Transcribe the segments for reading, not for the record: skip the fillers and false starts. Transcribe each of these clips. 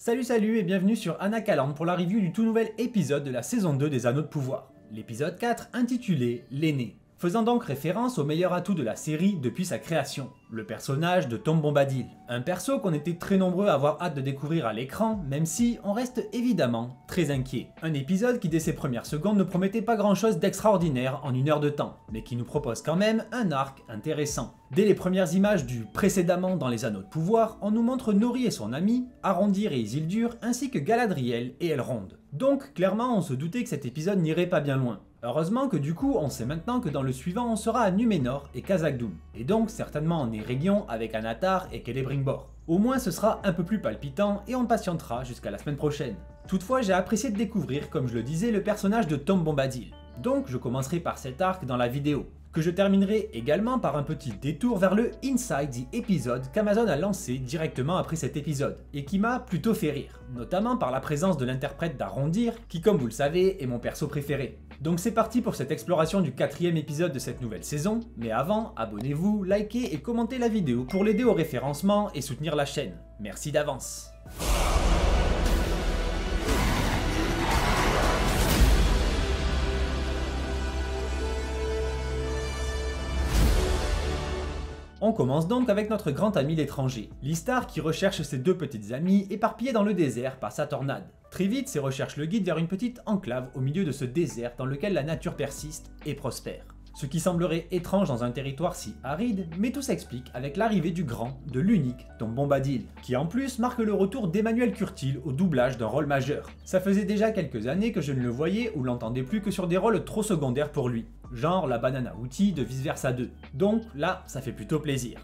Salut et bienvenue sur Anacaland pour la review du tout nouvel épisode de la saison 2 des Anneaux de Pouvoir, l'épisode 4 intitulé L'aîné, faisant donc référence au meilleur atout de la série depuis sa création, le personnage de Tom Bombadil. Un perso qu'on était très nombreux à avoir hâte de découvrir à l'écran, même si on reste évidemment très inquiet. Un épisode qui dès ses premières secondes ne promettait pas grand chose d'extraordinaire en 1 heure de temps, mais qui nous propose quand même un arc intéressant. Dès les premières images du précédemment dans les Anneaux de Pouvoir, on nous montre Nori et son ami, Arondir et Isildur, ainsi que Galadriel et Elrond. Donc clairement on se doutait que cet épisode n'irait pas bien loin. Heureusement que du coup on sait maintenant que dans le suivant on sera à Númenor et Khazad-dûm, et donc certainement en Eregion avec Anatar et Celebrimbor. Au moins ce sera un peu plus palpitant et on patientera jusqu'à la semaine prochaine. Toutefois j'ai apprécié de découvrir, comme je le disais, le personnage de Tom Bombadil. Donc je commencerai par cet arc dans la vidéo, que je terminerai également par un petit détour vers le Inside the Episode qu'Amazon a lancé directement après cet épisode, et qui m'a plutôt fait rire, notamment par la présence de l'interprète d'Arondir, qui comme vous le savez est mon perso préféré. Donc c'est parti pour cette exploration du 4e épisode de cette nouvelle saison, mais avant, abonnez-vous, likez et commentez la vidéo pour l'aider au référencement et soutenir la chaîne. Merci d'avance. On commence donc avec notre grand ami l'étranger, Listar qui recherche ses 2 petites amies éparpillées dans le désert par sa tornade. Très vite, ses recherches le guident vers une petite enclave au milieu de ce désert dans lequel la nature persiste et prospère. Ce qui semblerait étrange dans un territoire si aride, mais tout s'explique avec l'arrivée du grand, de l'unique Tom Bombadil, qui en plus marque le retour d'Emmanuel Curtil au doublage d'un rôle majeur. Ça faisait déjà quelques années que je ne le voyais ou l'entendais plus que sur des rôles trop secondaires pour lui, genre la banane à outils de Vice Versa 2. Donc là, ça fait plutôt plaisir.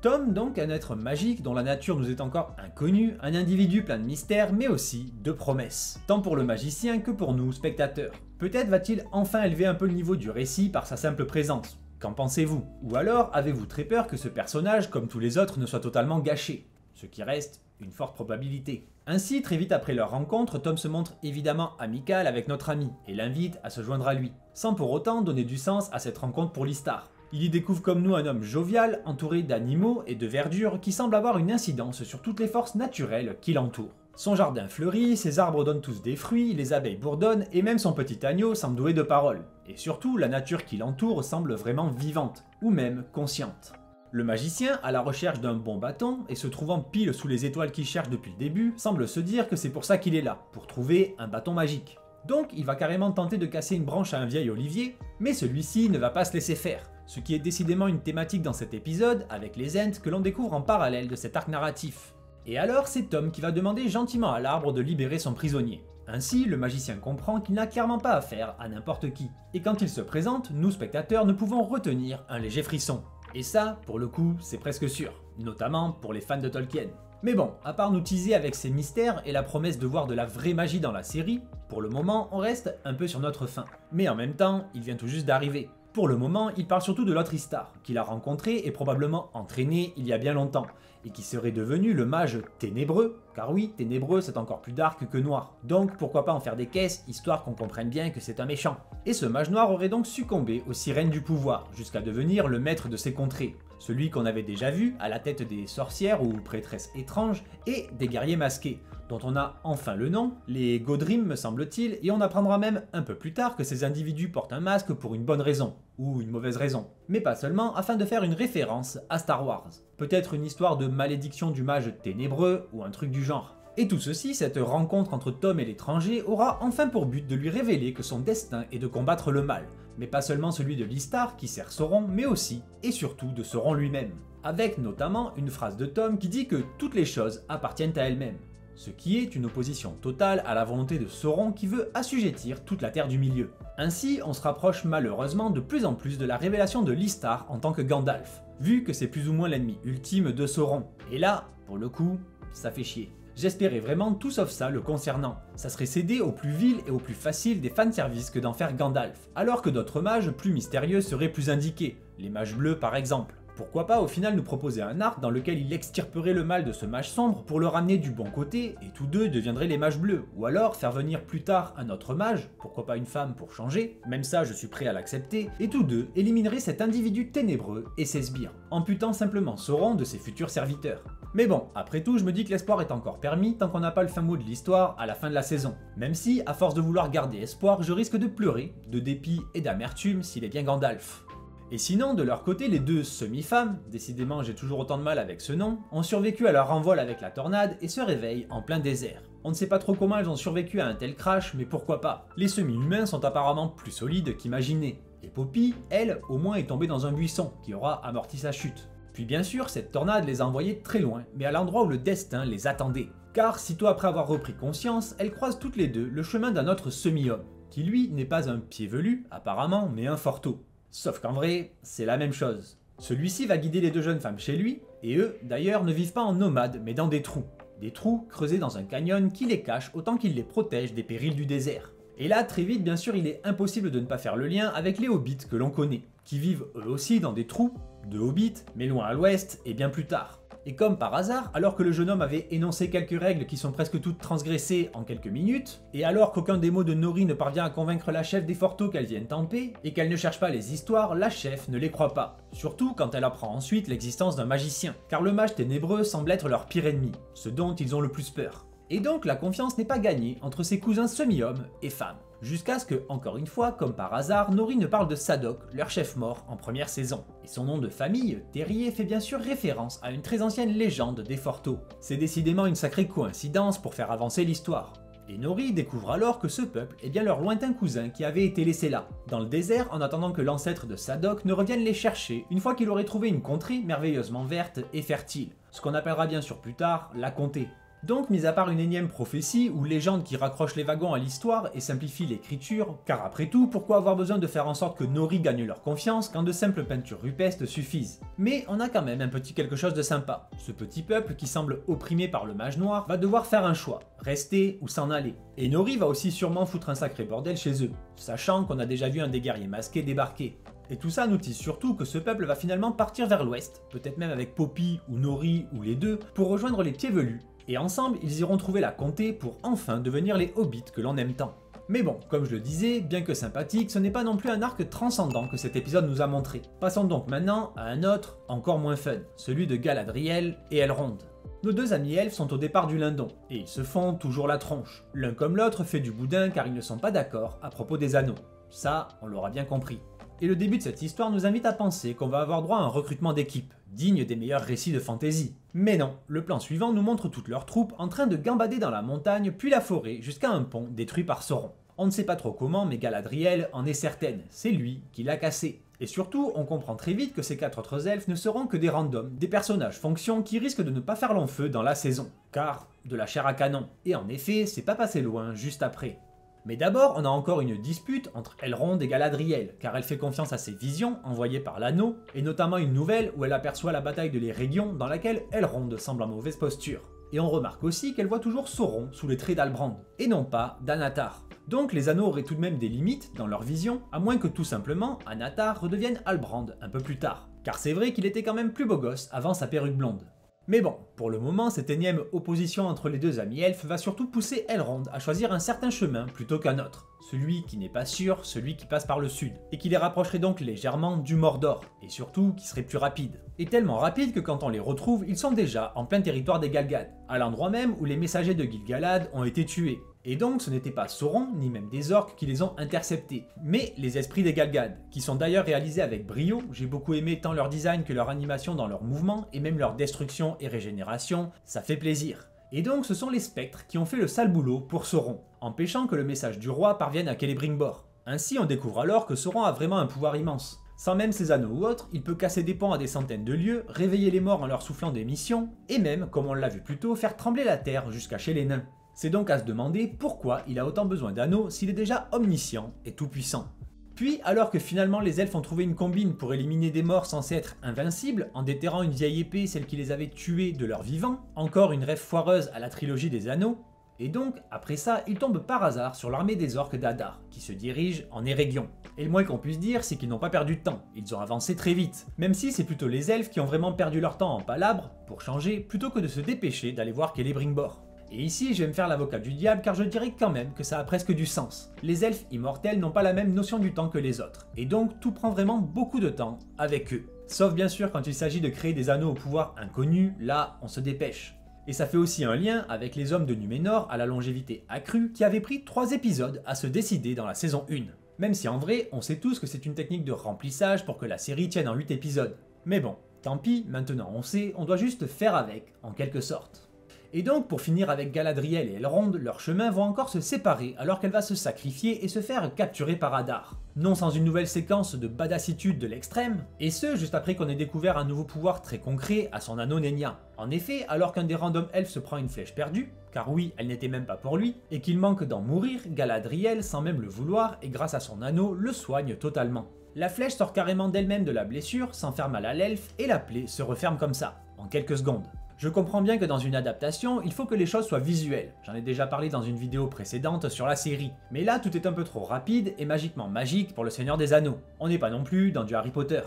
Tom, donc, un être magique dont la nature nous est encore inconnue, un individu plein de mystères mais aussi de promesses, tant pour le magicien que pour nous, spectateurs. Peut-être va-t-il enfin élever un peu le niveau du récit par sa simple présence. Qu'en pensez-vous? Ou alors avez-vous très peur que ce personnage, comme tous les autres, ne soit totalement gâché? Ce qui reste une forte probabilité. Ainsi, très vite après leur rencontre, Tom se montre évidemment amical avec notre ami et l'invite à se joindre à lui, sans pour autant donner du sens à cette rencontre pour Listar. Il y découvre comme nous un homme jovial, entouré d'animaux et de verdure qui semble avoir une incidence sur toutes les forces naturelles qui l'entourent. Son jardin fleurit, ses arbres donnent tous des fruits, les abeilles bourdonnent et même son petit agneau semble doué de paroles. Et surtout, la nature qui l'entoure semble vraiment vivante, ou même consciente. Le magicien, à la recherche d'un bon bâton et se trouvant pile sous les étoiles qu'il cherche depuis le début, semble se dire que c'est pour ça qu'il est là, pour trouver un bâton magique. Donc il va carrément tenter de casser une branche à un vieil olivier, mais celui-ci ne va pas se laisser faire. Ce qui est décidément une thématique dans cet épisode, avec les Ents que l'on découvre en parallèle de cet arc narratif. Et alors c'est Tom qui va demander gentiment à l'arbre de libérer son prisonnier. Ainsi, le magicien comprend qu'il n'a clairement pas affaire à n'importe qui. Et quand il se présente, nous spectateurs ne pouvons retenir un léger frisson. Et ça, pour le coup, c'est presque sûr, notamment pour les fans de Tolkien. Mais bon, à part nous teaser avec ses mystères et la promesse de voir de la vraie magie dans la série, pour le moment on reste un peu sur notre faim. Mais en même temps, il vient tout juste d'arriver. Pour le moment, il parle surtout de l'autre Istar, qu'il a rencontré et probablement entraîné il y a bien longtemps, et qui serait devenu le mage ténébreux, car oui, ténébreux c'est encore plus dark que noir, donc pourquoi pas en faire des caisses, histoire qu'on comprenne bien que c'est un méchant. Et ce mage noir aurait donc succombé aux sirènes du pouvoir, jusqu'à devenir le maître de ces contrées, celui qu'on avait déjà vu à la tête des sorcières ou prêtresses étranges et des guerriers masqués, dont on a enfin le nom, les Godrim me semble-t-il, et on apprendra même un peu plus tard que ces individus portent un masque pour une bonne raison, ou une mauvaise raison, mais pas seulement afin de faire une référence à Star Wars. Peut-être une histoire de malédiction du mage ténébreux ou un truc du genre. Et tout ceci, cette rencontre entre Tom et l'étranger, aura enfin pour but de lui révéler que son destin est de combattre le mal, mais pas seulement celui de Listar qui sert Sauron, mais aussi et surtout de Sauron lui-même. Avec notamment une phrase de Tom qui dit que toutes les choses appartiennent à elles-mêmes. Ce qui est une opposition totale à la volonté de Sauron qui veut assujettir toute la Terre du Milieu. Ainsi, on se rapproche malheureusement de plus en plus de la révélation de Listar en tant que Gandalf, vu que c'est plus ou moins l'ennemi ultime de Sauron. Et là, pour le coup, ça fait chier. J'espérais vraiment tout sauf ça le concernant. Ça serait céder au plus vil et au plus facile des fanservices que d'en faire Gandalf, alors que d'autres mages plus mystérieux seraient plus indiqués, les mages bleus par exemple. Pourquoi pas au final nous proposer un arc dans lequel il extirperait le mal de ce mage sombre pour le ramener du bon côté et tous deux deviendraient les mages bleus, ou alors faire venir plus tard un autre mage, pourquoi pas une femme pour changer, même ça je suis prêt à l'accepter, et tous deux élimineraient cet individu ténébreux et ses sbires, amputant simplement Sauron de ses futurs serviteurs. Mais bon, après tout je me dis que l'espoir est encore permis tant qu'on n'a pas le fin mot de l'histoire à la fin de la saison, même si à force de vouloir garder espoir je risque de pleurer, de dépit et d'amertume s'il est bien Gandalf. Et sinon, de leur côté, les deux semi-femmes, décidément j'ai toujours autant de mal avec ce nom, ont survécu à leur envol avec la tornade et se réveillent en plein désert. On ne sait pas trop comment elles ont survécu à un tel crash, mais pourquoi pas. Les semi-humains sont apparemment plus solides qu'imaginés. Et Poppy, elle, au moins est tombée dans un buisson, qui aura amorti sa chute. Puis bien sûr, cette tornade les a envoyés très loin, mais à l'endroit où le destin les attendait. Car, sitôt après avoir repris conscience, elles croisent toutes les deux le chemin d'un autre semi-homme, qui lui n'est pas un pied velu, apparemment, mais un forteau. Sauf qu'en vrai, c'est la même chose. Celui-ci va guider les deux jeunes femmes chez lui, et eux, d'ailleurs, ne vivent pas en nomades, mais dans des trous. Des trous creusés dans un canyon qui les cache autant qu'il les protège des périls du désert. Et là, très vite, bien sûr, il est impossible de ne pas faire le lien avec les hobbits que l'on connaît, qui vivent eux aussi dans des trous, de hobbits, mais loin à l'ouest, et bien plus tard. Et comme par hasard, alors que le jeune homme avait énoncé quelques règles qui sont presque toutes transgressées en quelques minutes, et alors qu'aucun des mots de Nori ne parvient à convaincre la chef des Forteaux qu'elle vienne en paix, et qu'elle ne cherche pas les histoires, la chef ne les croit pas. Surtout quand elle apprend ensuite l'existence d'un magicien, car le mage ténébreux semble être leur pire ennemi, ce dont ils ont le plus peur. Et donc la confiance n'est pas gagnée entre ses cousins semi-hommes et femmes. Jusqu'à ce que, encore une fois, comme par hasard, Nori ne parle de Sadok, leur chef mort, en première saison. Et son nom de famille, Terrier, fait bien sûr référence à une très ancienne légende des Forteaux. C'est décidément une sacrée coïncidence pour faire avancer l'histoire. Et Nori découvre alors que ce peuple est bien leur lointain cousin qui avait été laissé là, dans le désert en attendant que l'ancêtre de Sadok ne revienne les chercher une fois qu'il aurait trouvé une contrée merveilleusement verte et fertile. Ce qu'on appellera bien sûr plus tard la comté. Donc, mis à part une énième prophétie ou légende qui raccroche les wagons à l'histoire et simplifie l'écriture, car après tout, pourquoi avoir besoin de faire en sorte que Nori gagne leur confiance quand de simples peintures rupestres suffisent? Mais on a quand même un petit quelque chose de sympa. Ce petit peuple qui semble opprimé par le mage noir va devoir faire un choix, rester ou s'en aller. Et Nori va aussi sûrement foutre un sacré bordel chez eux, sachant qu'on a déjà vu un des guerriers masqués débarquer. Et tout ça nous dit surtout que ce peuple va finalement partir vers l'ouest, peut-être même avec Poppy ou Nori ou les deux, pour rejoindre les pieds velus. Et ensemble, ils iront trouver la comté pour enfin devenir les hobbits que l'on aime tant. Mais bon, comme je le disais, bien que sympathique, ce n'est pas non plus un arc transcendant que cet épisode nous a montré. Passons donc maintenant à un autre, encore moins fun, celui de Galadriel et Elrond. Nos deux amis elfes sont au départ du Lindon, et ils se font toujours la tronche. L'un comme l'autre fait du boudin car ils ne sont pas d'accord à propos des anneaux. Ça, on l'aura bien compris. Et le début de cette histoire nous invite à penser qu'on va avoir droit à un recrutement d'équipe, digne des meilleurs récits de fantasy. Mais non, le plan suivant nous montre toutes leurs troupes en train de gambader dans la montagne puis la forêt jusqu'à un pont détruit par Sauron. On ne sait pas trop comment, mais Galadriel en est certaine, c'est lui qui l'a cassé. Et surtout, on comprend très vite que ces 4 autres elfes ne seront que des randoms, des personnages fonctions qui risquent de ne pas faire long feu dans la saison. Car, de la chair à canon. Et en effet, c'est pas passé loin juste après. Mais d'abord, on a encore une dispute entre Elrond et Galadriel, car elle fait confiance à ses visions envoyées par l'anneau, et notamment une nouvelle où elle aperçoit la bataille de l'Erégion dans laquelle Elrond semble en mauvaise posture. Et on remarque aussi qu'elle voit toujours Sauron sous les traits d'Albrand, et non pas d'Anatar. Donc les anneaux auraient tout de même des limites dans leur vision, à moins que tout simplement Anatar redevienne Albrand un peu plus tard. Car c'est vrai qu'il était quand même plus beau gosse avant sa perruque blonde. Mais bon, pour le moment, cette énième opposition entre les deux amis elfes va surtout pousser Elrond à choisir un certain chemin plutôt qu'un autre. Celui qui n'est pas sûr, celui qui passe par le sud, et qui les rapprocherait donc légèrement du Mordor, et surtout qui serait plus rapide. Et tellement rapide que quand on les retrouve, ils sont déjà en plein territoire des Galgad, à l'endroit même où les messagers de Gil-galad ont été tués. Et donc ce n'était pas Sauron, ni même des orques qui les ont interceptés, mais les esprits des Galgad, qui sont d'ailleurs réalisés avec brio, j'ai beaucoup aimé tant leur design que leur animation dans leurs mouvements, et même leur destruction et régénération, ça fait plaisir. Et donc ce sont les spectres qui ont fait le sale boulot pour Sauron, empêchant que le message du roi parvienne à Celebrimbor. Ainsi on découvre alors que Sauron a vraiment un pouvoir immense. Sans même ses anneaux ou autres, il peut casser des ponts à des centaines de lieues, réveiller les morts en leur soufflant des missions, et même, comme on l'a vu plus tôt, faire trembler la terre jusqu'à chez les nains. C'est donc à se demander pourquoi il a autant besoin d'anneaux s'il est déjà omniscient et tout-puissant. Puis, alors que finalement les elfes ont trouvé une combine pour éliminer des morts censés être invincibles, en déterrant une vieille épée, celle qui les avait tués de leur vivant, encore une rêve foireuse à la trilogie des anneaux, Et donc, après ça, ils tombent par hasard sur l'armée des orques d'Adar, qui se dirige en Eregion. Et le moins qu'on puisse dire, c'est qu'ils n'ont pas perdu de temps, ils ont avancé très vite. Même si c'est plutôt les elfes qui ont vraiment perdu leur temps en palabres, pour changer, plutôt que de se dépêcher d'aller voir Celebrimbor. Et ici, je vais me faire l'avocat du diable car je dirais quand même que ça a presque du sens. Les elfes immortels n'ont pas la même notion du temps que les autres, et donc tout prend vraiment beaucoup de temps avec eux. Sauf bien sûr quand il s'agit de créer des anneaux au pouvoir inconnu, là on se dépêche. Et ça fait aussi un lien avec les hommes de Numénor à la longévité accrue qui avaient pris 3 épisodes à se décider dans la saison 1. Même si en vrai, on sait tous que c'est une technique de remplissage pour que la série tienne en 8 épisodes. Mais bon, tant pis, maintenant on sait, on doit juste faire avec, en quelque sorte. Et donc, pour finir avec Galadriel et Elrond, leurs chemins vont encore se séparer alors qu'elle va se sacrifier et se faire capturer par Adar. Non sans une nouvelle séquence de badassitude de l'extrême, et ce juste après qu'on ait découvert un nouveau pouvoir très concret à son anneau Nenya. En effet, alors qu'un des random elfes se prend une flèche perdue, car oui, elle n'était même pas pour lui, et qu'il manque d'en mourir, Galadriel, sans même le vouloir, et grâce à son anneau, le soigne totalement. La flèche sort carrément d'elle-même de la blessure, sans faire mal à l'elfe, et la plaie se referme comme ça, en quelques secondes. Je comprends bien que dans une adaptation, il faut que les choses soient visuelles, j'en ai déjà parlé dans une vidéo précédente sur la série, mais là tout est un peu trop rapide et magiquement magique pour le Seigneur des Anneaux, on n'est pas non plus dans du Harry Potter.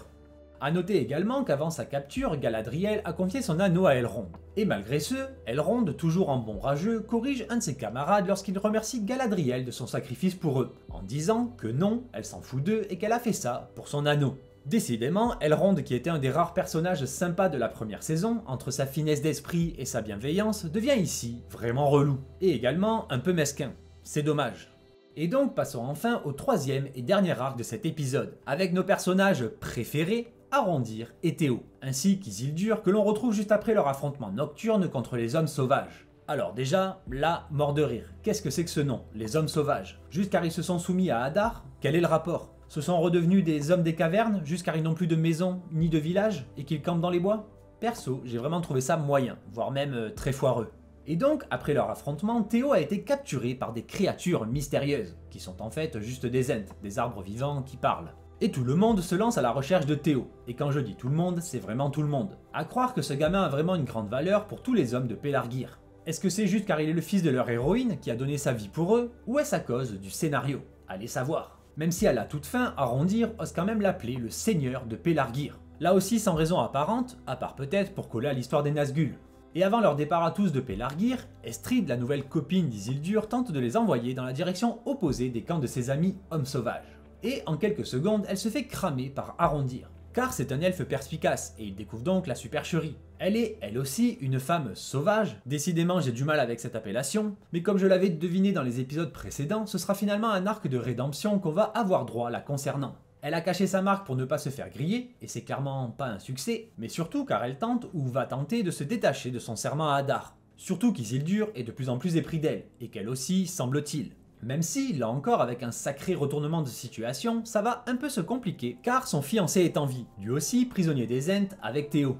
A noter également qu'avant sa capture, Galadriel a confié son anneau à Elrond. Et malgré ce, Elrond, toujours en bon rageux, corrige un de ses camarades lorsqu'il remercie Galadriel de son sacrifice pour eux, en disant que non, elle s'en fout d'eux et qu'elle a fait ça pour son anneau. Décidément, Elrond, qui était un des rares personnages sympas de la première saison, entre sa finesse d'esprit et sa bienveillance, devient ici vraiment relou, et également un peu mesquin. C'est dommage. Et donc passons enfin au 3e et dernier arc de cet épisode, avec nos personnages préférés, Arondir et Théo, ainsi qu'Isildur que l'on retrouve juste après leur affrontement nocturne contre les hommes sauvages. Alors déjà, là, mort de rire, qu'est-ce que c'est que ce nom, les hommes sauvages? Juste car ils se sont soumis à Adar? Quel est le rapport? Ce sont redevenus des hommes des cavernes, juste car ils n'ont plus de maison ni de village, et qu'ils campent dans les bois? Perso, j'ai vraiment trouvé ça moyen, voire même très foireux. Et donc, après leur affrontement, Théo a été capturé par des créatures mystérieuses, qui sont en fait juste des ents, des arbres vivants qui parlent. Et tout le monde se lance à la recherche de Théo, et quand je dis tout le monde, c'est vraiment tout le monde. À croire que ce gamin a vraiment une grande valeur pour tous les hommes de Pelargir. Est-ce que c'est juste car il est le fils de leur héroïne qui a donné sa vie pour eux, ou est-ce à cause du scénario? Allez savoir. Même si à la toute fin, Arondir ose quand même l'appeler le seigneur de Pelargir. Là aussi sans raison apparente, à part peut-être pour coller à l'histoire des Nazgûl. Et avant leur départ à tous de Pelargir, Estrid, la nouvelle copine d'Isildur, tente de les envoyer dans la direction opposée des camps de ses amis hommes sauvages. Et en quelques secondes, elle se fait cramer par Arondir. Car c'est un elfe perspicace, et il découvre donc la supercherie. Elle est, elle aussi, une femme sauvage. Décidément, j'ai du mal avec cette appellation, mais comme je l'avais deviné dans les épisodes précédents, ce sera finalement un arc de rédemption qu'on va avoir droit la concernant. Elle a caché sa marque pour ne pas se faire griller, et c'est clairement pas un succès, mais surtout car elle tente ou va tenter de se détacher de son serment à Adar. Surtout qu'Isildur est de plus en plus épris d'elle, et qu'elle aussi, semble-t-il. Même si, là encore, avec un sacré retournement de situation, ça va un peu se compliquer, car son fiancé est en vie, lui aussi prisonnier des Ents avec Théo.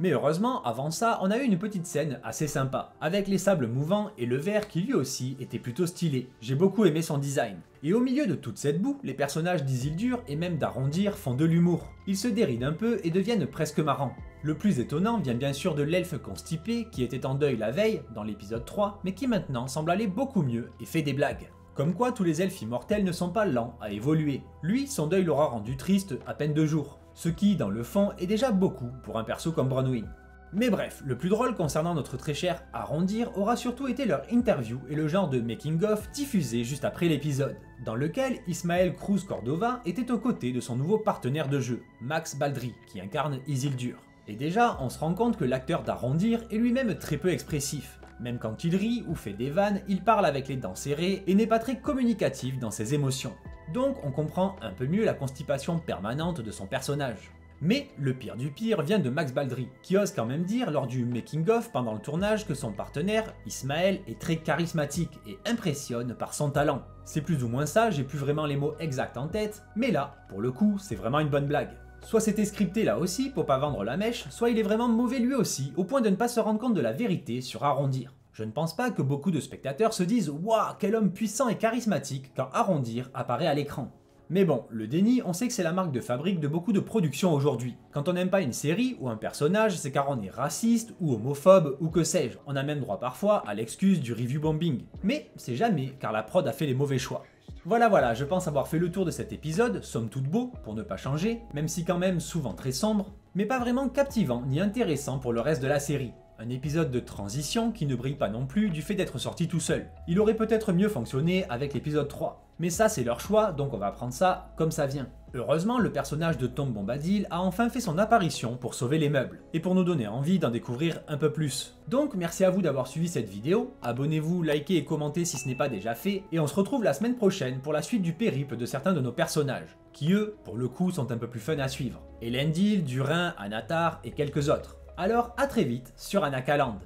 Mais heureusement, avant ça, on a eu une petite scène assez sympa, avec les sables mouvants et le verre qui lui aussi était plutôt stylé. J'ai beaucoup aimé son design. Et au milieu de toute cette boue, les personnages d'Isildur et même d'Arondir font de l'humour. Ils se dérident un peu et deviennent presque marrants. Le plus étonnant vient bien sûr de l'elfe constipé qui était en deuil la veille, dans l'épisode 3, mais qui maintenant semble aller beaucoup mieux et fait des blagues. Comme quoi tous les elfes immortels ne sont pas lents à évoluer. Lui, son deuil l'aura rendu triste à peine 2 jours. Ce qui, dans le fond, est déjà beaucoup pour un perso comme Bronwyn. Mais bref, le plus drôle concernant notre très cher Arondir aura surtout été leur interview et le genre de making-of diffusé juste après l'épisode, dans lequel Ismael Cruz Cordova était aux côtés de son nouveau partenaire de jeu, Max Baldry, qui incarne Isildur. Et déjà, on se rend compte que l'acteur d'Arondir est lui-même très peu expressif. Même quand il rit ou fait des vannes, il parle avec les dents serrées et n'est pas très communicatif dans ses émotions. Donc on comprend un peu mieux la constipation permanente de son personnage. Mais le pire du pire vient de Max Baldry, qui ose quand même dire lors du making-of pendant le tournage que son partenaire, Ismael, est très charismatique et impressionne par son talent. C'est plus ou moins ça, j'ai plus vraiment les mots exacts en tête, mais là, pour le coup, c'est vraiment une bonne blague. Soit c'était scripté là aussi pour pas vendre la mèche, soit il est vraiment mauvais lui aussi, au point de ne pas se rendre compte de la vérité sur Arondir. Je ne pense pas que beaucoup de spectateurs se disent « Waouh, quel homme puissant et charismatique » quand Arondir apparaît à l'écran. Mais bon, le déni, on sait que c'est la marque de fabrique de beaucoup de productions aujourd'hui. Quand on n'aime pas une série ou un personnage, c'est car on est raciste ou homophobe ou que sais-je. On a même droit parfois à l'excuse du review bombing. Mais c'est jamais, car la prod a fait les mauvais choix. Voilà, je pense avoir fait le tour de cet épisode, somme toute beau, pour ne pas changer, même si quand même souvent très sombre, mais pas vraiment captivant ni intéressant pour le reste de la série. Un épisode de transition qui ne brille pas non plus du fait d'être sorti tout seul. Il aurait peut-être mieux fonctionné avec l'épisode 3. Mais ça c'est leur choix, donc on va prendre ça comme ça vient. Heureusement, le personnage de Tom Bombadil a enfin fait son apparition pour sauver les meubles, et pour nous donner envie d'en découvrir un peu plus. Donc merci à vous d'avoir suivi cette vidéo, abonnez-vous, likez et commentez si ce n'est pas déjà fait, et on se retrouve la semaine prochaine pour la suite du périple de certains de nos personnages, qui eux, pour le coup, sont un peu plus fun à suivre. Elendil, Durin, Anatar et quelques autres. Alors à très vite sur Anakaland.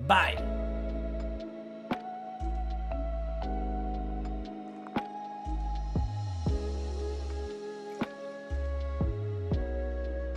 Bye!